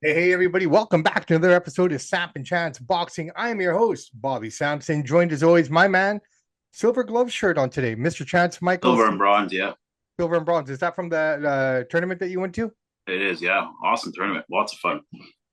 Hey, everybody, welcome back to another episode of Samp and Chance Boxing. I am your host, Bobby Sampson, joined as always, my man, silver glove shirt on today, Mr. Chance Michaels, Silver and bronze, yeah. silver and bronze. Is that from the tournament that you went to? It is, yeah. Awesome tournament. Lots of fun.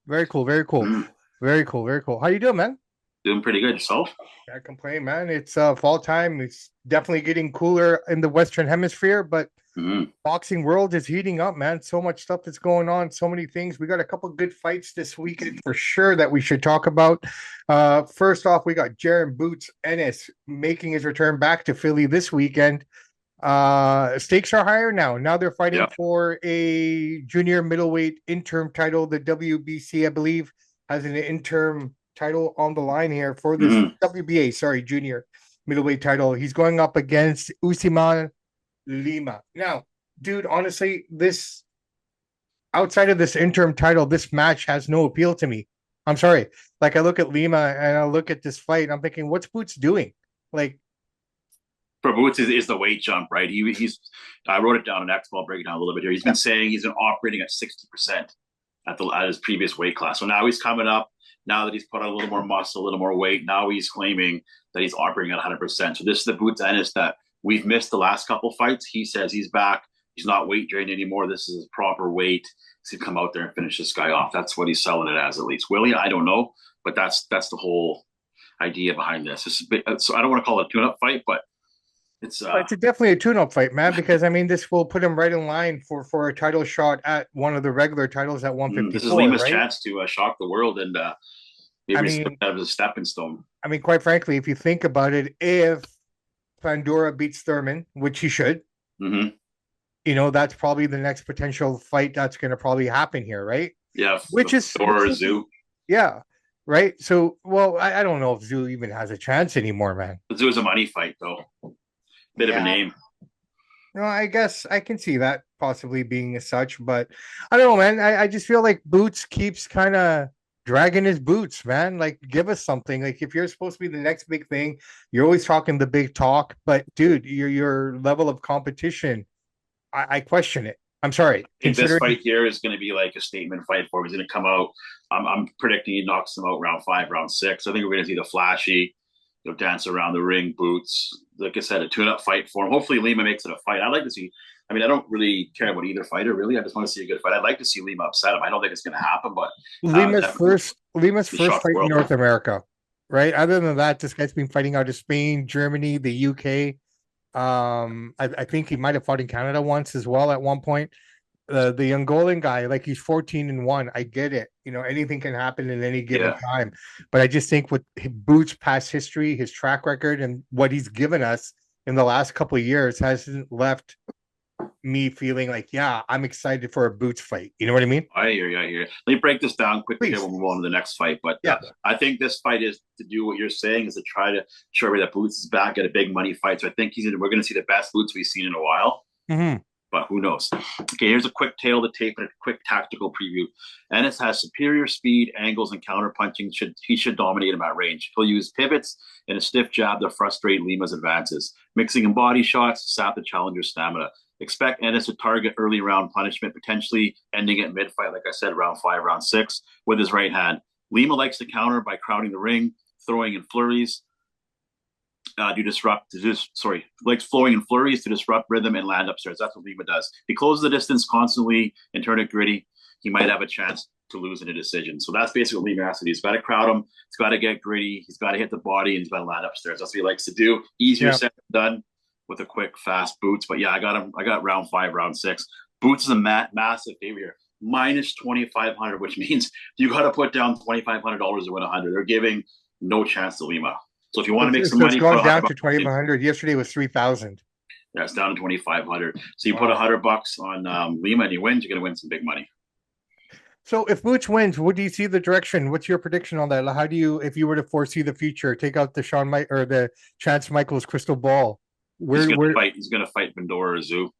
Very cool, very cool, very cool, very cool. How you doing, man? Doing pretty good yourself. Can't complain, man. It's fall time. It's definitely getting cooler in the Western Hemisphere, but Mm-hmm. boxing world is heating up, man. So much stuff that's going on, so many things. We got a couple good fights this weekend for sure that we should talk about. First off, we got Jaron Boots Ennis making his return back to Philly this weekend. Stakes are higher now. Now they're fighting Yeah. for a junior middleweight interim title. The WBC, I believe, has an interim title on the line here for this Mm-hmm. WBA, sorry, junior middleweight title. He's going up against Usman Lima. Now, dude, honestly, this outside of this interim title, this match has no appeal to me. I'm sorry. Like I look at Lima and I look at this fight, and I'm thinking, what's Boots doing? Like, For Boots is the weight jump, right? He's I wrote it down in X. I'll break it down a little bit here. He's yeah, been saying he's been operating at 60% at his previous weight class. So now he's coming up. Now that he's put on a little more muscle, a little more weight, now he's claiming that he's operating at 100%. So this is the Boots Ennis that we've missed the last couple fights. He says he's back. He's not weight drained anymore. This is his proper weight. He's come out there and finish this guy off. That's what he's selling it as, at least. Will he? I don't know, but that's the whole idea behind this. It's a bit, so I don't want to call it a tune-up fight, but it's it's definitely a tune-up fight, man. Because I mean, this will put him right in line for a title shot at one of the regular titles at this is 154, Lima's right? chance to shock the world and I maybe mean, that was a stepping stone. quite frankly, if you think about it, if Pandora beats Thurman, which he should, Mm-hmm. that's probably the next potential fight that's going to probably happen here, right? Yeah, Which or is Zoo. yeah, right. So, well, I don't know if Zoo even has a chance anymore, man. Zoo is a money fight, though. Bit of a Yeah, name. no, I guess I can see that possibly being as such, but I don't know, man. I just feel like Boots keeps kind of dragging his boots, man. Like, give us something. Like, if you're supposed to be the next big thing, you're always talking the big talk, but dude, your level of competition, I question it. I'm sorry, I think this considering fight here is going to be like a statement fight for him. He's going to come out. I'm predicting he knocks him out round 5, round 6. I think we're going to see the flashy, dance around the ring, Boots. Like I said, a tune-up fight for him. Hopefully Lima makes it a fight. I'd like to see. I mean, I don't really care about either fighter, really. I just want to see a good fight. I'd like to see Lima upset him. I don't think it's going to happen, but definitely Lima's the first shock the fight in world. North America, right? Other than that, this guy's been fighting out of Spain, Germany, the UK. I think he might have fought in Canada once as well at one point. The Angolan guy, like he's 14-1. I get it. Anything can happen in any given Yeah. time. But I just think with Boots' past history, his track record, and what he's given us in the last couple of years hasn't left me feeling like, yeah, I'm excited for a Boots fight. You know what I mean? I hear you. I hear you. Let me break this down quickly here. Please. We'll move on to the next fight. But Yeah. I think this fight is to do what you're saying, is to try to show me that Boots is back at a big money fight. So I think we're going to see the best Boots we've seen in a while. Mm-hmm. But who knows? Okay, here's a quick tail of the tape and a quick tactical preview. Ennis has superior speed, angles, and counter punching. He should dominate him at range. He'll use pivots and a stiff jab to frustrate Lima's advances, mixing in body shots, sap the challenger's stamina. Expect Ennis to target early round punishment, potentially ending it mid-fight, like I said, round 5, round 6, with his right hand. Lima likes to counter by crowding the ring, throwing in flurries, likes flowing in flurries to disrupt rhythm and land upstairs. That's what Lima does. He closes the distance constantly and turn it gritty. He might have a chance to lose in a decision. So that's basically what Lima has to do. He's got to crowd him. He's got to get gritty. He's got to hit the body, and he's got to land upstairs. That's what he likes to do. Easier Yeah. said than done with a quick, fast Boots. But yeah, I got him. I got round 5, round 6. Boots is a massive favorite here. Minus 2,500, which means you got to put down $2,500 to win 100. They're giving no chance to Lima. So if you want to make some So it's money, put gone down to $100. 2,500. Yesterday was 3,000. Yeah, it's down to 2,500. So you put Wow. $100 on Lima and he wins, you're gonna win some big money. So if Boots wins, what do you see the direction? What's your prediction on that? How do you, if you were to foresee the future, take out the Sean Mike or the Chance Michaels crystal ball? He's gonna Where fight. He's gonna fight Vendora or Zoo.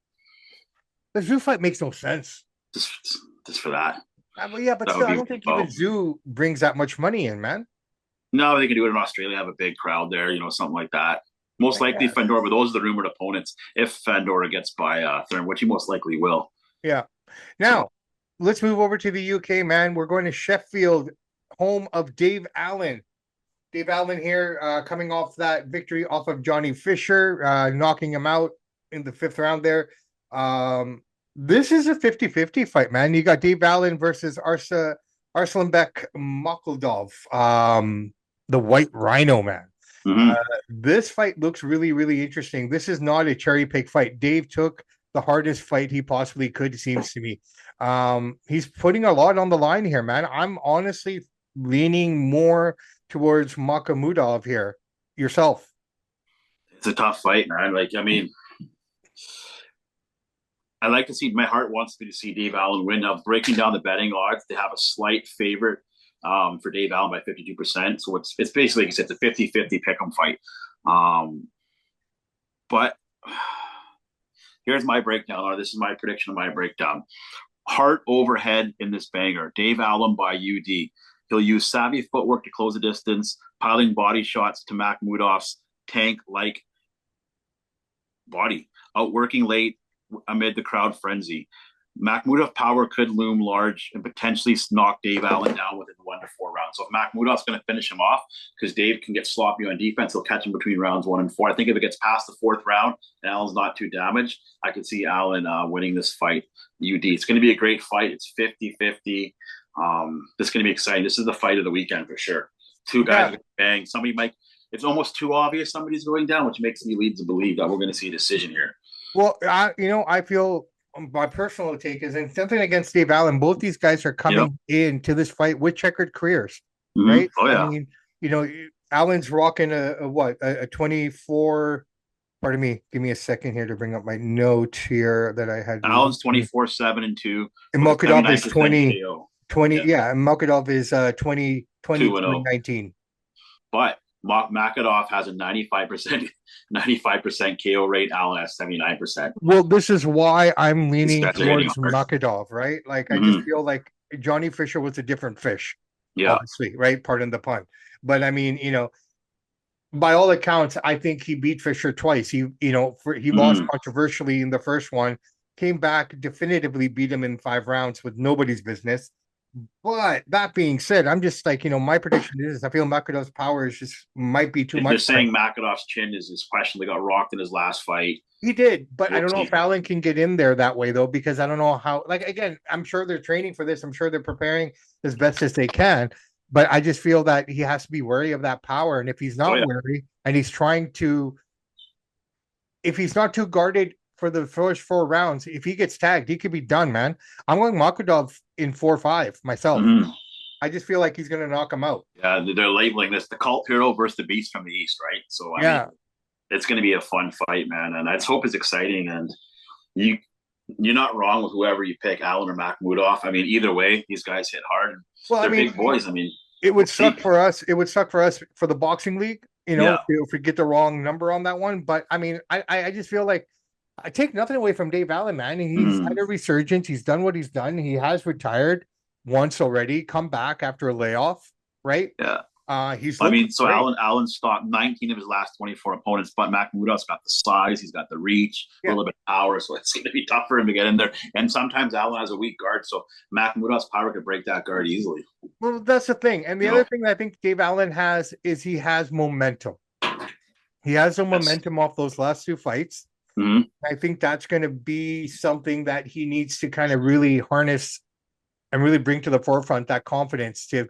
the Zoo fight makes no sense. Just, just for that. Yeah, but That would still, I be don't think even oh Zoo brings that much money in, man. no, they can do it in Australia. Have a big crowd there, something like that. Most I likely guess. Fandora, but those are the rumored opponents. If Fandora gets by Thurman, which he most likely will. Yeah. So Now, let's move over to the UK, man. We're going to Sheffield, home of Dave Allen. Dave Allen here, coming off that victory off of Johnny Fisher, knocking him out in the fifth round there. This is a 50-50 fight, man. You got Dave Allen versus Arslanbek Mokuldov, the White Rhino, man. Mm-hmm. This fight looks really, really interesting. This is not a cherry pick fight. Dave took the hardest fight he possibly could, seems to me. He's putting a lot on the line here, man. I'm honestly leaning more towards Makamudov here. Yourself. It's a tough fight, man. Like, I mean, I like to see, my heart wants me to see Dave Allen win. Now, breaking down the betting odds, they have a slight favorite for Dave Allen by 52%. So it's basically, like you said, it's a 50-50 pick 'em fight. But here's my breakdown, or this is my prediction of my breakdown. Heart overhead in this banger. Dave Allen by UD. He'll use savvy footwork to close the distance, piling body shots to Makhmudov's tank-like body, outworking late amid the crowd frenzy. Makhmudov power could loom large and potentially knock Dave Allen down within 1 to 4 rounds. So if Makhmudov's going to finish him off, because Dave can get sloppy on defense, he'll catch him between rounds 1 and 4. I think if it gets past the 4th round and Allen's not too damaged, I could see Allen winning this fight. UD. It's going to be a great fight. It's 50-50. This is going to be exciting. This is the fight of the weekend for sure. Two guys yeah. Bang. Somebody might. It's almost too obvious somebody's going down, which makes me lead to believe that we're going to see a decision here. Well, I feel my personal take is, and something against Dave Allen, both these guys are coming into this fight with checkered careers, right? Oh yeah. I mean, Allen's rocking a 24. Pardon me. Give me a second here to bring up my note here that I had. Allen's 24-7-2. And Mokudov is 20. Yeah, and Mokudov is 20-19. But Makhmudov has a 95% KO rate. Allen has 79%. Well, this is why I'm leaning towards Makhmudov, right? Like I just feel like Johnny Fisher was a different fish. Yeah. Obviously, right? Pardon the pun. But I mean, by all accounts, I think he beat Fisher twice. He lost controversially in the first one, came back, definitively beat him in 5 rounds with nobody's business. But that being said, I'm just like, my prediction is I feel Makhmudov's power might be too much. You're saying Makhmudov's chin is questionably got rocked in his last fight. He did, but I don't know if Allen can get in there that way, though, because I don't know how. Like, again, I'm sure they're training for this. I'm sure they're preparing as best as they can. But I just feel that he has to be wary of that power. And if he's not wary and he's if he's not too guarded for the first 4 rounds, if he gets tagged, he could be done, man. I'm going Makhmudov in 4-5 myself. I just feel like he's going to knock him out. Yeah, they're labeling this the cult hero versus the beast from the east, right? So I mean, it's going to be a fun fight, man, and I just hope it's exciting. And you're not wrong with whoever you pick, Allen or Makhmudov. I mean, either way, these guys hit hard. Well, they're big boys. I mean, it would suck for us. It would suck for us for the boxing league, if we get the wrong number on that one. But I mean, I just feel like I take nothing away from Dave Allen, man. He's had a resurgence. He's done what he's done. He has retired once already, come back after a layoff, right? Yeah. So Allen stopped 19 of his last 24 opponents, but Makhmudov's got the size, he's got the reach, a little bit of power, so it's going to be tough for him to get in there. And sometimes Allen has a weak guard, so Makhmudov's power could break that guard easily. Well, that's the thing. And the other thing that I think Dave Allen has is he has momentum. He has some momentum off those last 2 fights. I think that's going to be something that he needs to kind of really harness and really bring to the forefront, that confidence to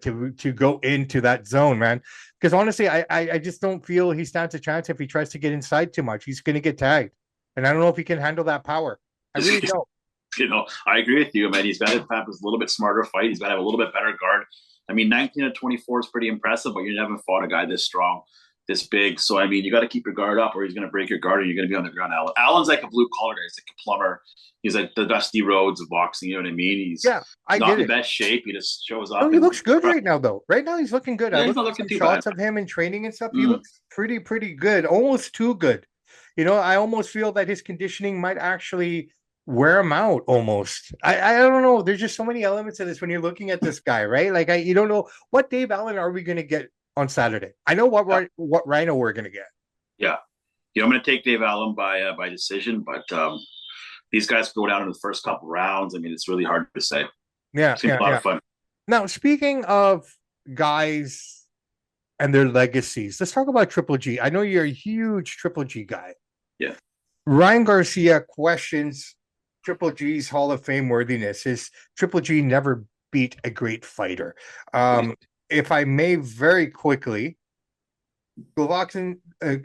go into that zone, man. Because honestly, I just don't feel he stands a chance if he tries to get inside too much. He's going to get tagged. And I don't know if he can handle that power. I really don't. I agree with you, man. He's got to have a little bit smarter fight. He's got to have a little bit better guard. I mean, 19 of 24 is pretty impressive, but you never fought a guy this strong, this big. So, I mean, you got to keep your guard up or he's going to break your guard and you're going to be on the ground. Allen's like a blue-collar guy. He's like a plumber. He's like the Dusty Rhodes of boxing. You know what I mean? He's not in the best shape. He just shows up. No, he looks good right now, though. Right now, he's looking good. Yeah, I looked at some shots of him in training and stuff. He looks pretty good. Almost too good. I almost feel that his conditioning might actually wear him out almost. I don't know. There's just so many elements of this when you're looking at this guy, right? Like, you don't know what Dave Allen are we going to get on Saturday. I know what Rhino we're going to get. Yeah. I'm going to take Dave Allen by decision, but these guys go down in the first couple rounds. I mean, it's really hard to say. Yeah, Seems yeah, a lot yeah. of fun. Now, speaking of guys and their legacies, let's talk about Triple G. I know you're a huge Triple G guy. Yeah. Ryan Garcia questions Triple G's Hall of Fame worthiness. Is Triple G never beat a great fighter? If I may, very quickly, Glovoxin,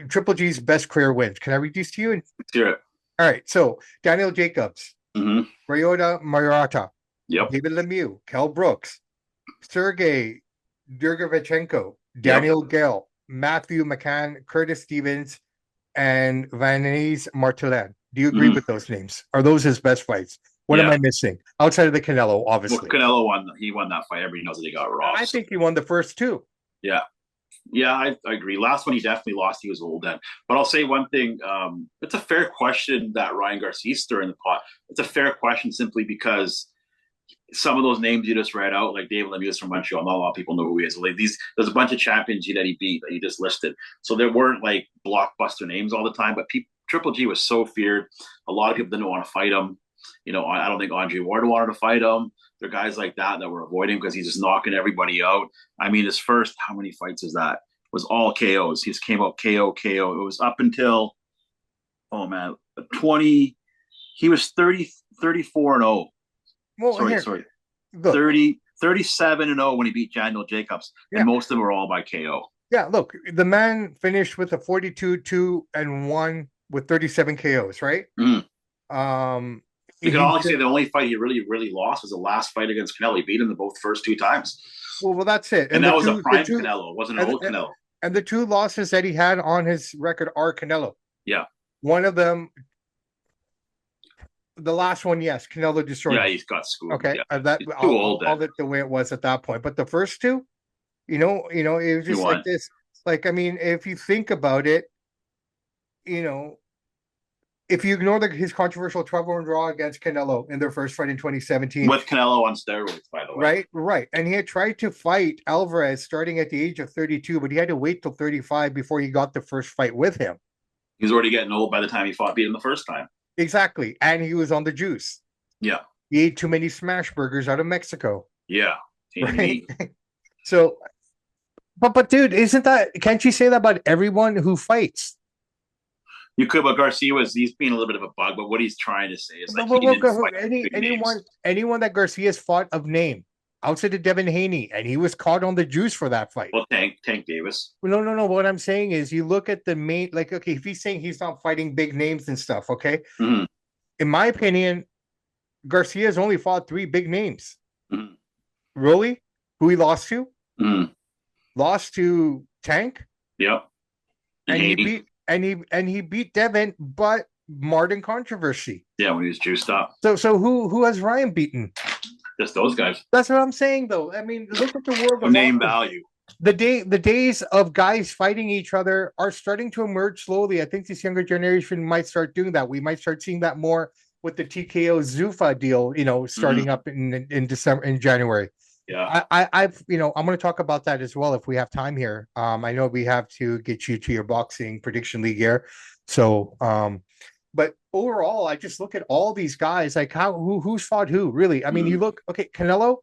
Triple G's best career wins. Can I read these to you? Let's hear it. All right. So Daniel Jacobs, Mm-hmm. Ryota Maurata, Yep. David Lemieux, Kel Brooks, Sergey Dergovichenko, Yep. Daniel Gale, Matthew McCann, Curtis Stevens, and Vanese Martelin. Do you agree Mm-hmm. with those names? Are those his best fights? What am Yeah. I missing? Outside of the Canelo, Well, obviously. Canelo won. He won that fight. Everybody knows that he got robbed. I think he won the first two. Yeah. Yeah, I agree. Last one, he definitely lost. He was old then. But I'll say one thing. It's a fair question that Ryan Garcia's stirring the pot. It's a fair question simply because some of those names you just read out, like David Lemieux from Montreal, not a lot of people know who he is. Like there's a bunch of champions that he beat that he just listed. So there weren't like blockbuster names all the time, but Triple G was so feared. A lot of people didn't want to fight him. You know, I don't think Andre Ward wanted to fight him. There are guys like that were avoiding him because he's just knocking everybody out. I mean, his first, how many fights is that? It was all KOs. He just came out KO, KO. It was up until, oh man, 20, he was 30, 34 and 0. Well, Sorry. look, 30, 37 and 0 when he beat Daniel Jacobs. And most of them were all by KO. Yeah, look, the man finished with a 42-2-1 with 37 KOs, right? Mm. You can only say the only fight he really, really lost was the last fight against Canelo. He beat him the both first two times. Well, that's it. And that was a prime Canelo. It wasn't an old Canelo. And the two losses that he had on his record are Canelo. Yeah. One of them, the last one, yes, Canelo destroyed him. He's got schooled. Okay. Yeah. I'll call it the way it was at that point. But the first two, it was just like this. Like, I mean, if you think about it, if you ignore his controversial 12-round draw against Canelo in their first fight in 2017. With Canelo on steroids, by the way. Right. And he had tried to fight Alvarez starting at the age of 32, but he had to wait till 35 before he got the first fight with him. He was already getting old by the time he beat him the first time. Exactly. And he was on the juice. Yeah. He ate too many smash burgers out of Mexico. Yeah. Right? So, but dude, can't you say that about everyone who fights? You could, but he's being a little bit of a bug, but what he's trying to say is like anyone that Garcia's fought of name outside of Devin Haney, and he was caught on the juice for that fight. Well, Tank Davis. Well, no. What I'm saying is you look at the main, like, okay, if he's saying he's not fighting big names and stuff, okay? Mm-hmm. In my opinion, Garcia's only fought 3 big names. Mm-hmm. Rolly, who he lost to, mm-hmm. lost to Tank. Yep. And he beat Devin, but Martin controversy. Yeah, when he was juiced up. So who has Ryan beaten? Just those guys. That's what I'm saying, though. I mean, look at the world of name value. The days of guys fighting each other are starting to emerge slowly. I think this younger generation might start doing that. We might start seeing that more with the TKO Zuffa deal, starting up in December, in January. Yeah, I'm going to talk about that as well if we have time here. I know we have to get you to your boxing prediction league here. So, but overall, I just look at all these guys, like who's fought who, really. I mean, you look, okay, Canelo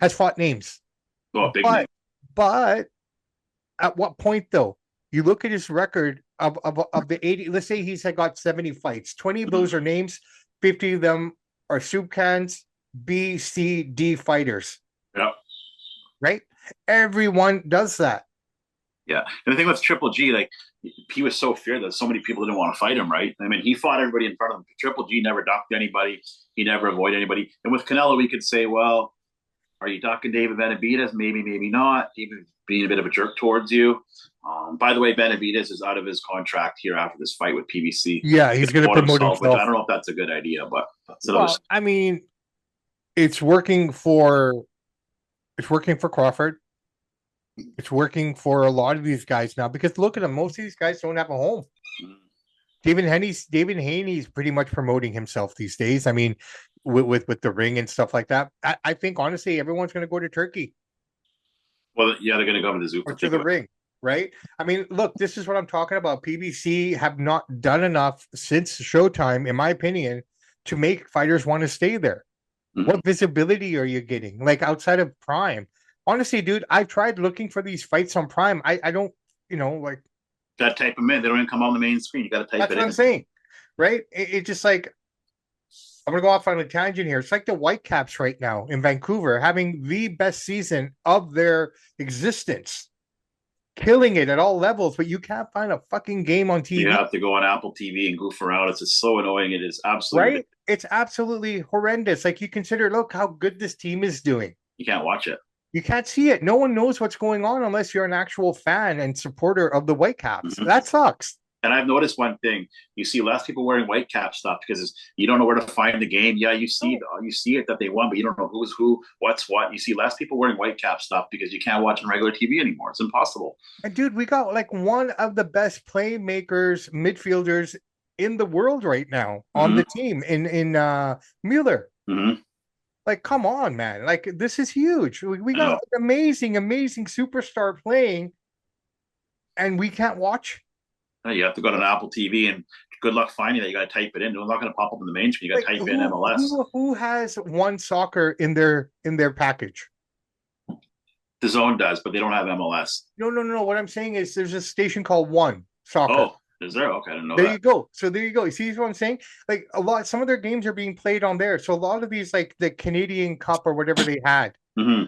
has fought names. Oh, big name. But at what point, though? You look at his record of the 80, let's say he's got 70 fights. 20 of those are names, 50 of them are soup cans, B, C, D fighters. Yeah. Right? Everyone does that. Yeah. And the thing with Triple G, like, he was so feared that so many people didn't want to fight him, right? I mean, he fought everybody in front of him. Triple G never ducked anybody. He never avoided anybody. And with Canelo, we could say, well, are you ducking David Benavidez? Maybe, maybe not. Even being a bit of a jerk towards you. By the way, Benavidez is out of his contract here after this fight with PBC. Yeah, he's going to promote himself. Which I don't know if that's a good idea, but I mean, it's working for Crawford. It's working for a lot of these guys now because look at them. Most of these guys don't have a home. David Haney's pretty much promoting himself these days. I mean, with the ring and stuff like that. I think honestly, everyone's going to go to Turkey. Well, yeah, they're going to go to the Zuffa. Or to the ring, right? I mean, look, this is what I'm talking about. PBC have not done enough since Showtime, in my opinion, to make fighters want to stay there. Mhm. What visibility are you getting? Like outside of Prime? Honestly, dude, I've tried looking for these fights on Prime. I don't, like Got to type them in. They don't even come on the main screen. You got to type that's it what I'm in. saying, right? It just like I'm gonna go off on a tangent here. It's like the Whitecaps right now in Vancouver having the best season of their existence, killing it at all levels, but you can't find a fucking game on You TV, have to go on Apple TV and goof around. It's just so annoying. It is absolutely right? ridiculous. It's absolutely horrendous. Like you consider, look how good this team is doing. You can't watch it. You can't see it. No one knows what's going on unless you're an actual fan and supporter of the Whitecaps. Mhm. That sucks. And I've noticed one thing: you see less people wearing white cap stuff because you don't know where to find the game. Yeah, No. you see it that they won, but you don't know who's who, what's what. You see less people wearing white cap stuff because you can't watch on regular TV anymore. It's impossible. And dude, we got like one of the best playmakers, midfielders in the world right now on Hmm. the team in Mueller. Hmm. Like, come on, man. Like, this is huge. We I got know. an amazing, amazing superstar playing, and we can't watch. You have to go to an Apple TV and good luck finding that. You got to type it in. It's not going to pop up in the main screen. You got Like, to type in who MLS. who has one soccer in their package? The Zone does, but they don't have MLS. No, no, no, no. What I'm saying is there's a station called One Soccer. Oh, is there? Okay, I didn't know There that. you go. So there you go. You see what I'm saying? Like some of their games are being played on there. So a lot of these, like the Canadian Cup or whatever they had, Hmm.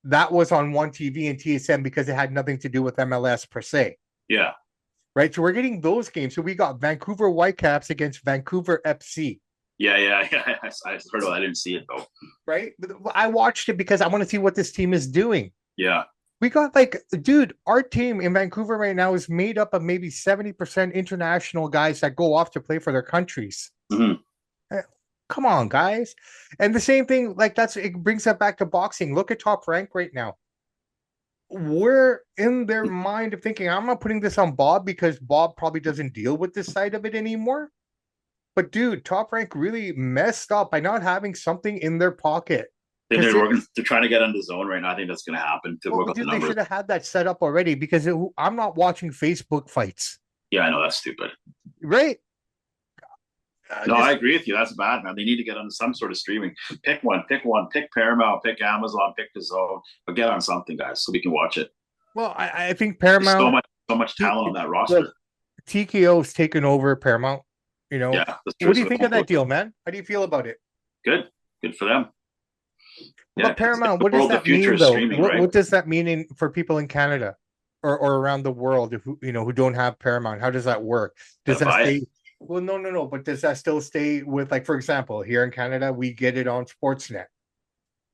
that was on One TV and TSN because it had nothing to do with MLS per se. Yeah. Right. So we're getting those games. So we got Vancouver Whitecaps against Vancouver FC. Yeah. I heard of it. I didn't see it though. Right. But I watched it because I want to see what this team is doing. Yeah. We got like, dude, our team in Vancouver right now is made up of maybe 70% international guys that go off to play for their countries. Hmm. Eh, Come on, guys. And the same thing, like it brings that back to boxing. Look at Top Rank right now. We're in their mind of thinking, I'm not putting this on Bob because Bob probably doesn't deal with this side of it anymore. But dude, Top Rank really messed up by not having something in their pocket. I think Because they're working. They're trying to get on the Zone right now. I think that's going to happen to well, work out the dude, they numbers. should have had that set up already because I'm not watching Facebook fights, Yeah, I know that's stupid. right? No, I Just agree with you. That's bad, man. They need to get on some sort of streaming. Pick one. Pick one. Pick Paramount. Pick Amazon. Pick the Zone. But get on something, guys, so we can watch it. well, I think There's Paramount, so much talent on that look, roster. TKO's taken over Paramount. Yeah, that's true. What do you So think of that deal, man? How do you feel about it? good. Good for them. Yeah, But because Paramount, the what does world, the that future mean is though? streaming, What right? what does that mean for people in Canada or around the world who don't have Paramount? How does that work? Does Gotta that buy it. stay? Well, no, no, no. But does that still stay with, like, for example, here in Canada, we get it on Sportsnet,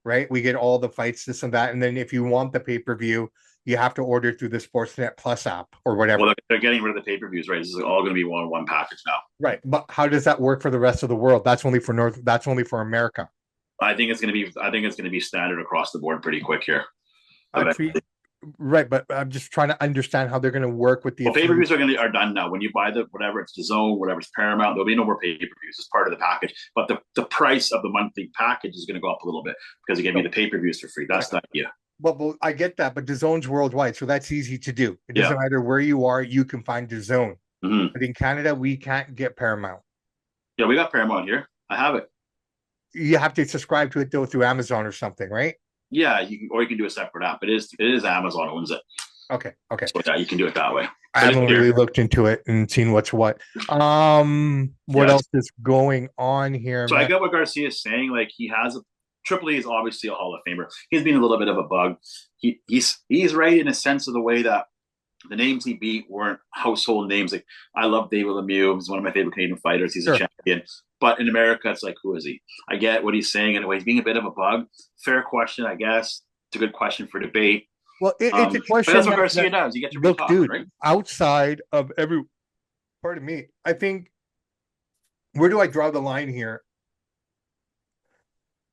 right? We get all the fights, this and that, and then if you want the pay-per-view, you have to order through the Sportsnet Plus app or Well, whatever. they're getting rid of the pay per views, right? This is all going to be one package now. Right. But how does that work for the rest of the world? That's only for America. I think it's going to be. I think it's going to be standard across the board pretty quick here. Actually, right, but I'm just trying to understand how they're going to work with the Well, pay per affiliate. views are done now. When you buy the whatever it's the Zone, whatever it's Paramount, there'll be no more pay per views. It's part of the package. But the price of the monthly package is going to go up a little bit because you give me the pay per views for free. That's the idea. But I get that, but the zone's worldwide, so that's easy to do. It Yeah. doesn't matter where you are, you can find the zone. Hmm. But in Canada, we can't get Paramount. Yeah, we got Paramount here. I have it. You have to subscribe to it though through Amazon or something, right? Yeah, or you can do a separate app. It is Amazon owns it. Okay, okay. So yeah, you can do it that way. I But haven't really looked into it and seen what's what. What yeah. else is going on here, So I man? get what Garcia is saying. Like he has a Triple E is obviously a Hall of Famer. He's been a little bit of a bug. He's right in a sense of the way that the names he beat weren't household names. Like I love David Lemieux. He's one of my favorite Canadian fighters. He's Sure. a champion. But in America, it's like, who is he? I get what he's saying. Anyway, he's being a bit of a bug. Fair question, I guess. It's a good question for debate. Well, it's a But question that's what that, Garcia does. You get to look, talk, dude, right? outside of pardon me, I think, where do I draw the line here?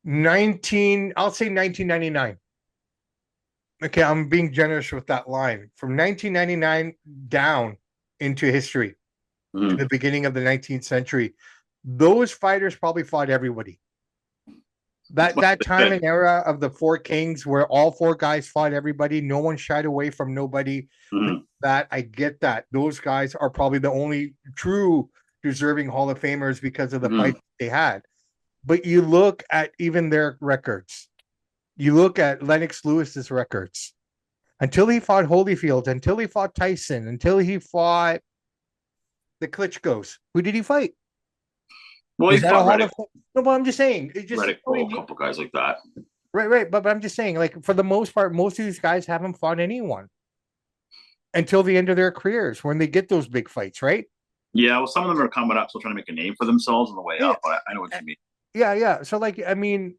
I'll say 1999. Okay, I'm being generous with that line. From 1999 down into history, to Mhm. the beginning of the 19th century, those fighters probably fought everybody. That time and era of the four kings where all four guys fought everybody, no one shied away from nobody. Mhm. That I get that. Those guys are probably the only true deserving Hall of Famers because of the Mhm. fight they had. But you look at even their records. You look at Lennox Lewis's records. Until he fought Holyfield, until he fought Tyson, until he fought the Klitschko's, who did he fight? Well, he Is that a fought Hall of Fame? No, but I'm just saying. It just Reddick Bowl, a couple guys like that. right. But I'm just saying, like for the most part, most of these guys haven't fought anyone until the end of their careers when they get those big fights, right? Yeah, well, some of them are coming up, still trying to make a name for themselves on the way Yeah. up. But I know what you mean. Yeah. So, like, I mean,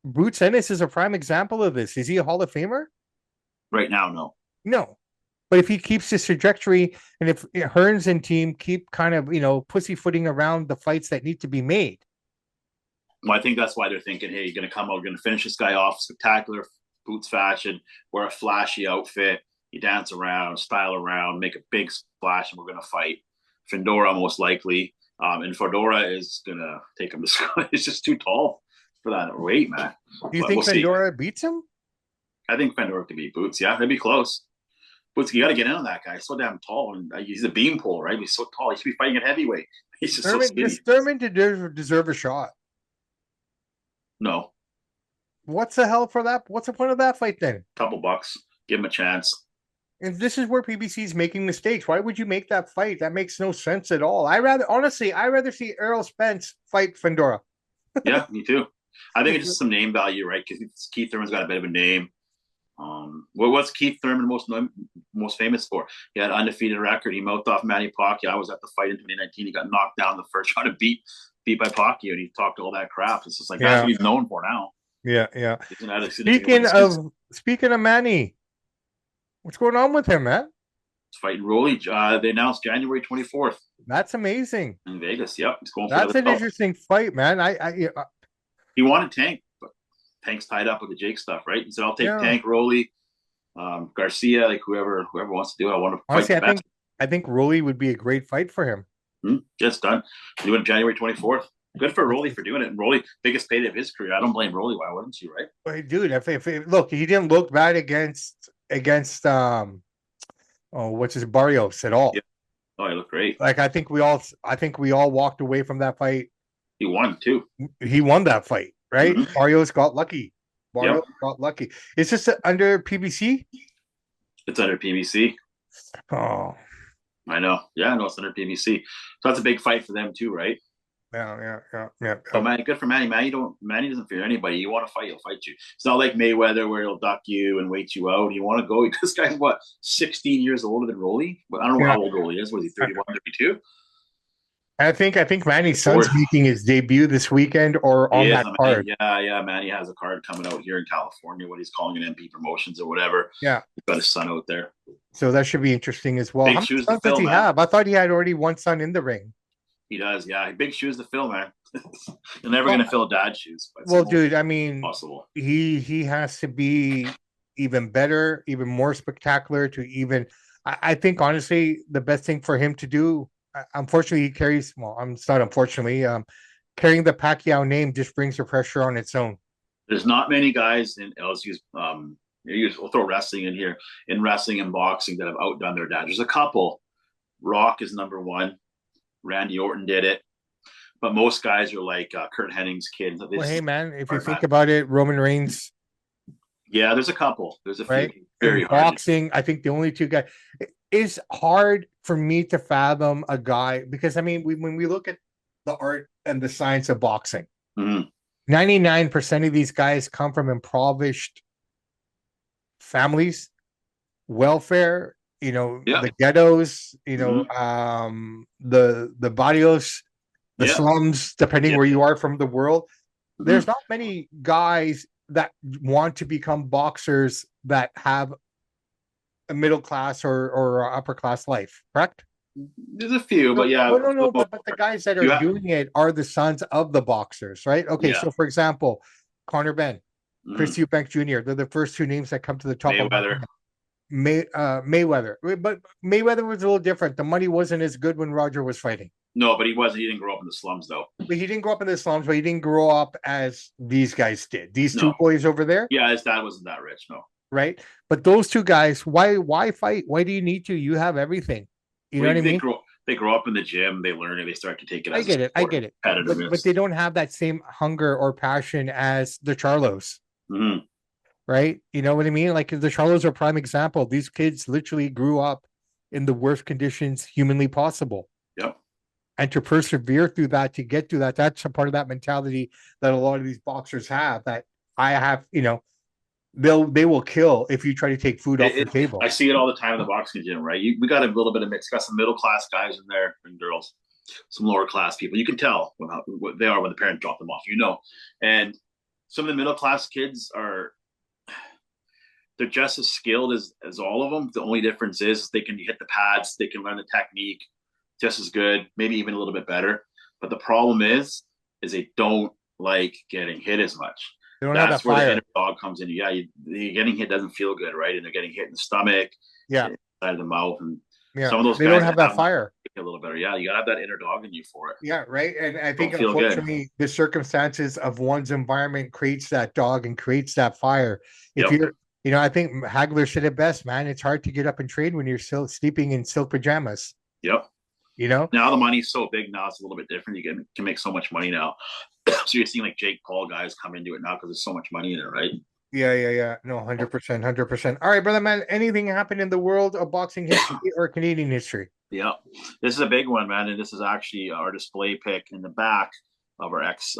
Boots Ennis is a prime example of this. Is he a Hall of Famer? Right now, no. No. But if he keeps his trajectory and if Hearns and team keep kind of, pussyfooting around the fights that need to be made. Well, I think that's why they're thinking, hey, you're going to come out, you're going to finish this guy off spectacular Boots fashion, wear a flashy outfit, you dance around, style around, make a big splash, and we're going to fight. Fedora, most likely. And Fedora is going to take him to school. It's just too tall for that weight, man. Do you think Fedora beats him? I think Fedora could beat Boots. Yeah, they'd be close. Boots, you got to get in on that guy. He's so damn tall, and he's a beanpole, right? He's so tall. He should be fighting at heavyweight. He's just so skinny. Thurman deserve a shot. No. What's the hell for that? What's the point of that fight then? Couple bucks. Give him a chance. And this is where PBC is making mistakes. Why would you make that fight? That makes no sense at all. I rather see Errol Spence fight Fedora. Yeah, me too. I think it's just some name value, right? Because Keith Thurman's got a bit of a name. What's Keith Thurman most famous for? He had an undefeated record. He mouthed off Manny Pacquiao. I was at the fight in 2019. He got knocked down the first round and beat by Pacquiao, and he talked all that crap. It's just like that's what he's known for now. Yeah. Speaking of Manny, what's going on with him, man? He's fighting Rolly. They announced January 24th. That's amazing. In Vegas. Yep. He's going That's an interesting fight, man. He wanted Tank, but Tank's tied up with the Jake stuff, right? He said, I'll take Tank, Rolly, Garcia, like whoever wants to do it. I want to honestly, I think Rolly would be a great fight for him. Just done. Doing it January 24th. Good for Rolly for doing it. And Rolly, biggest payday of his career. I don't blame Rolly. Why wouldn't you, right? Well, dude, if look, he didn't look bad against what's his Barrios at all. Yeah. Oh, he looked great. Like I think we all walked away from that fight. He won too. He won that fight, right? Mm-hmm. Barrios got lucky. Got lucky. It's just under PBC. It's under PBC. Oh, I know. Yeah, no, it's under PBC. So that's a big fight for them too, right? Yeah. So Manny, good for Manny. Manny doesn't fear anybody. You want to fight, he'll fight you. It's not like Mayweather where he'll duck you and wait you out. You want to go. This guy's 16 years older than Rolly? But I don't know how old Rolly is. Was he 31, 32? I think Manny's son's making his debut this weekend or on that card. Yeah. Manny has a card coming out here in California, what he's calling an MP Promotions or whatever. Yeah. He's got his son out there. So that should be interesting as well. How many sons does he have? I thought he had already one son in the ring. He does, yeah. Big shoes to fill, man. You're never going to fill dad's shoes. Well, dude, I mean, possible. He has to be even better, even more spectacular to even. I think, honestly, the best thing for him to do, unfortunately, he carries, it's not unfortunately, carrying the Pacquiao name just brings the pressure on its own. There's not many guys in LSU's, we'll throw wrestling in here, in wrestling and boxing that have outdone their dad. There's a couple. Rock is number one. Randy Orton did it, but most guys are like Kurt Henning's kid. Well, hey man, if you think about it, Roman Reigns. Yeah, there's a couple. There's a few. Very hard. Boxing, I think the only two guys. It's hard for me to fathom a guy because I mean, when we look at the art and the science of boxing, 99% of these guys come from impoverished families, welfare. The ghettos, the barrios, the slums, depending where you are from the world. There's not many guys that want to become boxers that have a middle class or upper class life, correct? There's a few, but yeah. No, but the guys that are doing it are the sons of the boxers, right? Okay, so for example, Conor Benn, Chris Eubank Jr., they're the first two names that come to the top of Mayweather, but Mayweather was a little different. The money wasn't as good when Roger was fighting. No, but he wasn't. He didn't grow up in the slums, though. But he didn't grow up in the slums, but he didn't grow up as these guys did. These two boys over there. Yeah, his dad wasn't that rich, no. Right, but those two guys, why fight? Why do you need to? You have everything. You know what I mean? they grow up in the gym, they learn it, they start to take it I as a get it. I sport, get it. But competitiveness. they don't have that same hunger or passion as the Charlos, Mm-hmm. right? You know what I mean? Like the Charlos are a prime example. These kids literally grew up in the worst conditions humanly possible. Yep. And to persevere through that, to get through that, that's a part of that mentality that a lot of these boxers have. That I have, they will kill if you try to take food off the I table. see it all the time in the boxing gym, right? We got a little bit of mix. Got some middle class guys in there and girls, some lower class people. You can tell what they are when the parents drop them off, And some of the middle class kids are they're just as skilled as all of them. The only difference is they can hit the pads, they can learn the technique just as good, maybe even a little bit better. But the problem is they don't like getting hit as much. They don't have that That's where the fire. inner dog comes in. Yeah, getting hit doesn't feel good, right? And they're getting hit in the stomach, Yeah, inside of the mouth, and yeah. some of those They don't guys have that that have fire. a little better. Yeah, you gotta have that inner dog in you for it. Yeah, right. And I think Don't feel good. unfortunately the circumstances of one's environment creates that dog and creates that fire. If Yep. you're, I think Hagler said it best, man. It's hard to get up and train when you're still sleeping in silk pajamas. Yep. You know? Now the money's so big now; it's a little bit different. You can make so much money now. So you're seeing like Jake Paul guys come into it now because there's so much money in it, right? Yeah, yeah, yeah. No, 100%, 100%. All right, brother man. Anything happened in the world of boxing history or Canadian history? Yeah, this is a big one, man, and this is actually our display pick in the back of our X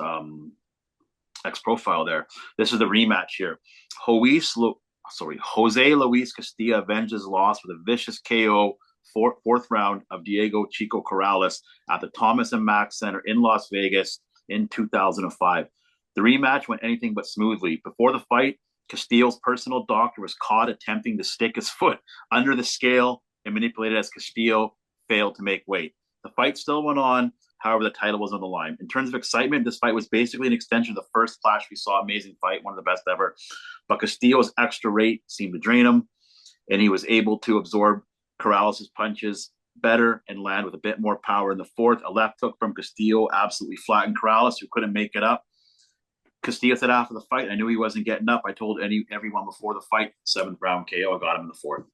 profile. There, this is the rematch here. Jose Luis Castilla avenges loss with a vicious KO fourth round of Diego Chico Corrales at the Thomas and Mack Center in Las Vegas in 2005. The rematch went anything but smoothly. Before the fight, Castillo's personal doctor was caught attempting to stick his foot under the scale and manipulated as Castillo failed to make weight. The fight still went on. However, the title was on the line. In terms of excitement, this fight was basically an extension of the first Clash we saw. Amazing fight, one of the best ever. But Castillo's extra weight seemed to drain him, and he was able to absorb Corrales' punches better and land with a bit more power. In the fourth, a left hook from Castillo absolutely flattened Corrales, who couldn't make it up. Castillo said after the fight, I knew he wasn't getting up. I told everyone before the fight, seventh round KO, I got him in the fourth.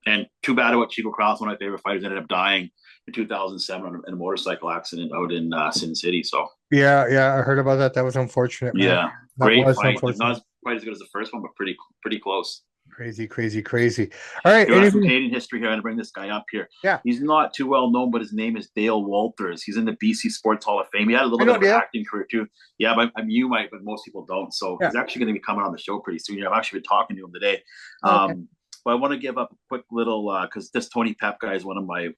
And too bad about Chico Corrales, one of my favorite fighters, ended up dying in 2007 in a motorcycle accident out in Sin City. So Yeah, yeah. I heard about that. That was unfortunate, man. yeah, That great was fight. Like not unfortunate. quite as good as the first one, but pretty close. Crazy, crazy, crazy. All right. You got some Anything? Canadian history here. I'm going to bring this guy up here. Yeah. He's not too well known, but his name is Dale Walters. He's in the BC Sports Hall of Fame. He had a I little bit know, of an Dale. acting career too. Yeah, but you might, but most people don't. So Yeah. he's actually going to be coming on the show pretty soon. I've actually been talking to him today. Oh, okay. But I want to give up a quick little because this Tony Pep guy is one of my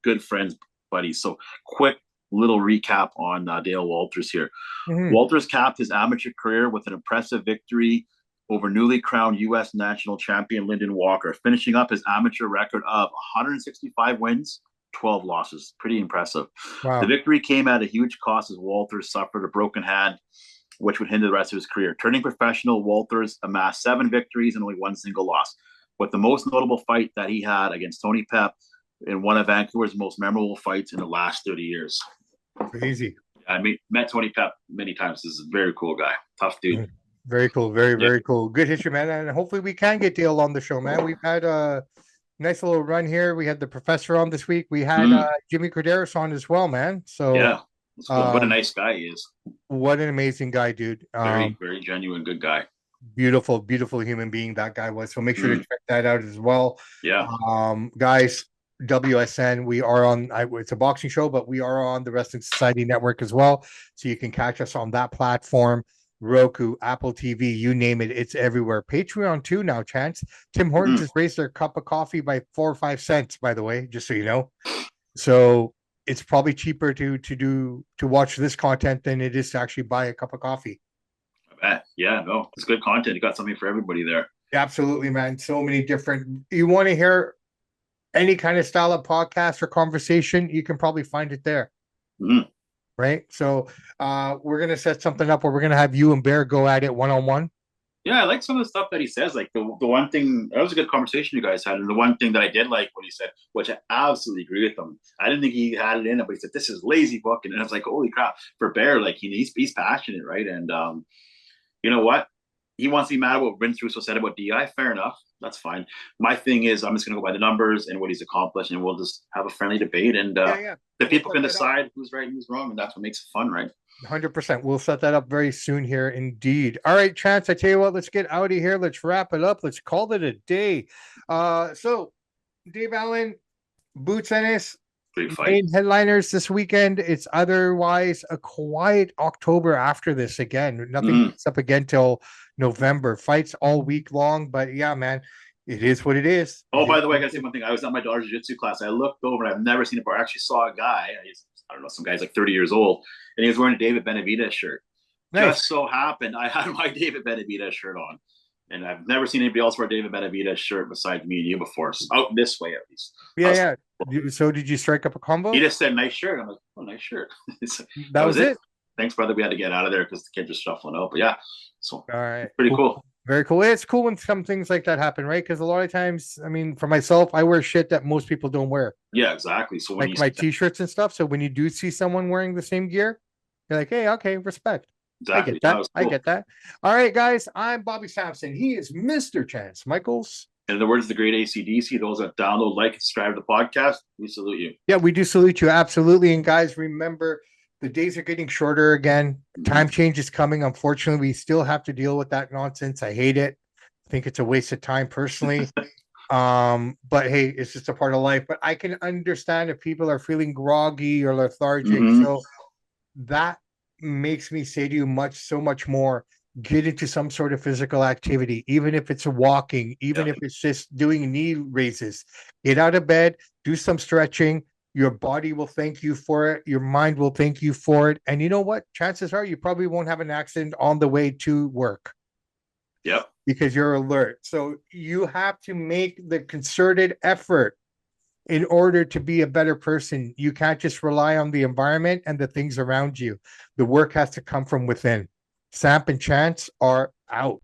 good friends, buddies. So quick little recap on Dale Walters here. Mhm. Walters capped his amateur career with an impressive victory over newly crowned U.S. national champion Lyndon Walker, finishing up his amateur record of 165 wins, 12 losses. Pretty impressive. The Wow. victory came at a huge cost as Walters suffered a broken hand, which would hinder the rest of his career. Turning professional, Walters amassed 7 victories and only 1 single loss. But the most notable fight that he had against Tony Pep in one of Vancouver's most memorable fights in the last 30 years. Crazy. I met Tony Pep many times. This is a very cool guy. Tough dude. Very cool. Very, Yeah. very cool. Good history, man. And hopefully we can get Dale on the show, man. We've had a nice little run here. We had the professor on this week. We had Jimmy Corderas on as well, man. So Yeah. Cool. What a nice guy he is. what an amazing guy, dude. Very genuine, good guy. Beautiful, beautiful human being that guy was. So make sure to check that out as well. Yeah. Guys, WSN, we are on, it's a boxing show, but we are on the Wrestling Society Network as well. So you can catch us on that platform. Roku, Apple TV, you name it, it's everywhere. Patreon too now, Chance. Tim Hortons has raised their cup of coffee by 4 or 5 cents, by the way, just so you know. So it's probably cheaper to watch this content than it is to actually buy a cup of coffee. I bet. Yeah, no, it's good content. You got something for everybody there. Absolutely, man. So many different. You want to hear any kind of style of podcast or conversation, you can probably find it there. Mm-hmm. Right. So we're gonna set something up where we're gonna have you and Bear go at it one-on-one. Yeah, I like some of the stuff that he says. Like the one thing that was a good conversation you guys had, and the one thing that I did like what he said, which I absolutely agree with him. I didn't think he had it in it, but he said this is lazy book, and I was like, holy crap! For Bear, like he's passionate, right? And you know what? he wants to be mad about what Vince Russo said about DI. Fair enough. That's fine. My thing is, I'm just going to go by the numbers and what he's accomplished, and we'll just have a friendly debate. And Yeah. the We'll people set can that up. decide who's right and who's wrong. And that's what makes it fun, right? 100%. We'll set that up very soon here, indeed. All right, Chance, I tell you what, let's get out of here. Let's wrap it up. Let's call it a day. So, Dave Allen, Boots Ennis, Great fight. main headliners this weekend. It's otherwise a quiet October after this again. Nothing picks up again till November. Fights all week long, but yeah, man, it is what it is. Oh, by the way, I got to say one thing. I was at my daughter's jiu-jitsu class. I looked over and I've never seen it before. I actually saw a guy. I don't know, some guy's like 30 years old, and he was wearing a David Benavidez shirt. Nice. Just so happened I had my David Benavidez shirt on. And I've never seen anybody else wear a David Benavidez shirt besides me and you before. So out this way, at least. Yeah. So did you strike up a combo? He just said, nice shirt. I'm like, oh, nice shirt. that was it. Thanks, brother. We had to get out of there because the kids are shuffling out. But yeah, so all right, pretty cool. Very cool. It's cool when some things like that happen, right? Because a lot of times, I mean, for myself, I wear shit that most people don't wear. Yeah, exactly. So when like my t-shirts and stuff. So when you do see someone wearing the same gear, you're like, hey, okay, respect. Exactly. I get that. Cool. I get that. All right, guys. I'm Bobby Sampson. He is Mr. Chance Michaels. And in the words of the great AC/DC, those that download, like, and subscribe to the podcast, we salute you. Yeah, we do salute you. Absolutely. And guys, remember, the days are getting shorter again. Time change is coming. Unfortunately, we still have to deal with that nonsense. I hate it. I think it's a waste of time personally. But hey, it's just a part of life. But I can understand if people are feeling groggy or lethargic. So that makes me say to you so much more. Get into some sort of physical activity, even if it's walking, even if it's just doing knee raises. Get out of bed, do some stretching. Your body will thank you for it. Your mind will thank you for it. And you know what? Chances are you probably won't have an accident on the way to work. Yep. Because you're alert. So you have to make the concerted effort in order to be a better person. You can't just rely on the environment and the things around you. The work has to come from within. Samp and Chance are out.